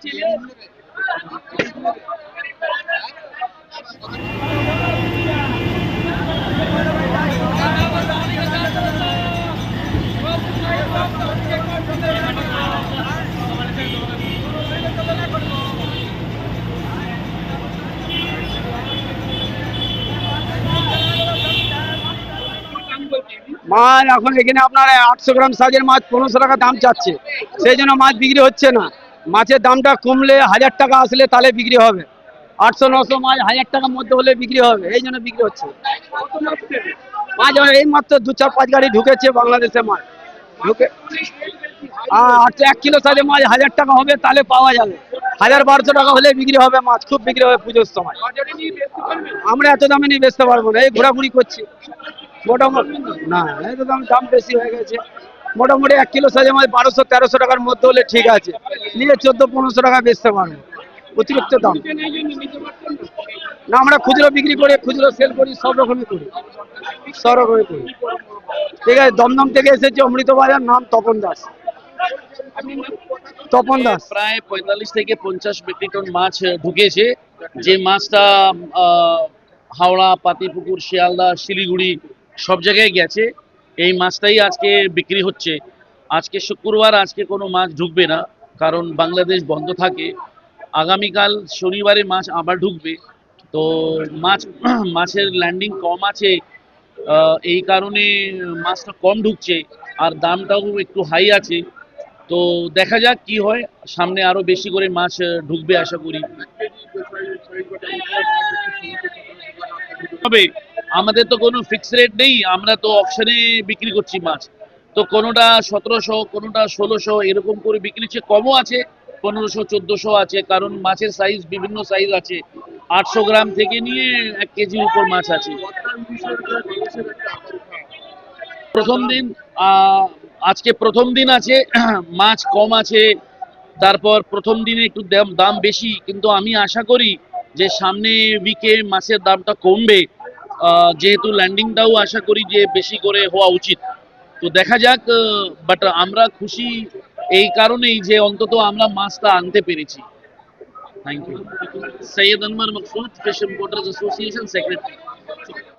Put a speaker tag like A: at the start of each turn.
A: মাছ এখন এখানে আপনার 800 গ্রাম সাইজের মাছ 1500 টাকা দাম চাচ্ছে, সেই জন্য মাছ বিক্রি হচ্ছে না। মাছের দামটা কমলে 1000 টাকা আসলে তাহলে বিক্রি হবে। 800-900 মাছ 1000 টাকার মধ্যে হলে বিক্রি হবে, এই জন্য বিক্রি হচ্ছে মাছ। এই মাত্র 2-4-5 গাড়ি ঢুকেছে বাংলাদেশে মাছ ঢুকে। 1 কিলো সাইজের মাছ 1000 টাকা হবে তাহলে পাওয়া যাবে। 1000-1200 টাকা হলে বিক্রি হবে মাছ, খুব বিক্রি হবে পুজোর সময়। আমরা এত দামে নিয়ে বেচতে পারবো না, এই ঘোরাঘুরি করছি। মোটামুটি না, এই তো দাম বেশি হয়ে গেছে। মোটামুটি 1 কিলো সাইজের মাছ 1200-1300 টাকার মধ্যে হলে ঠিক আছে, নিয়ে 1400-1500 টাকা বেচতে পারবো। অতিরিক্ত দাম না, আমরা খুচরো বিক্রি করে খুচরো সেল করি, সব রকমই করি, সব রকমই করি। ঠিক আছে, দমদম থেকে এসেছি, অমৃত বাজার, নাম তপন দাস। তপন দাস।
B: প্রায় 45 থেকে 50 মেট্রিক টন মাছ ঢুকেছে, যে মাছটা হাওড়া, পাতিপুকুর, শিয়ালদা, শিলিগুড়ি সব জায়গায় গেছে। এই মাছটাই আজকে বিক্রি হচ্ছে। আজকে শুক্রবার, আজকে কোনো মাছ ঢুকবে না, কারণ বাংলাদেশ বন্ধ থাকে। আগামীকাল শনিবারে মাছ আবার ঢুকবে। তো মাছের ল্যান্ডিং কম আছে, এই কারণে মাছটা কম ঢুকছে, আর দামটাও একটু হাই আছে। তো দেখা যাক কি হয়, সামনে আরো বেশি করে মাছ ঢুকবে আশা করি। তবে আমাদের তো কোনো ফিক্স রেট নেই, আমরা তো অকশনে বিক্রি করছি মাছ। তো কোনোটা 1700, কোনোটা 1600 এরকম করে বিক্রি হচ্ছে, কমও আছে, 1500-1400 আছে, কারণ মাছের সাইজ বিভিন্ন সাইজ আছে। 800 গ্রাম থেকে নিয়ে 1 কেজির উপর মাছ আছে। প্রথম দিন আজকে প্রথম দিন আছে, মাছ কম আছে। তারপর প্রথম দিনে একটু দাম বেশি, কিন্তু আমি আশা করি যে সামনে উইকে মাছের দামটা কমবে, যেহেতু ল্যান্ডিংটাও আশা করি যে বেশি করে হওয়া উচিত। তো দেখা যাক, বাট আমরা খুশি এই কারণেই যে অন্তত আমরা মাছটা আনতে পেরেছি। Thank you. Syed Anwar Maqsud, fish importers association secretary.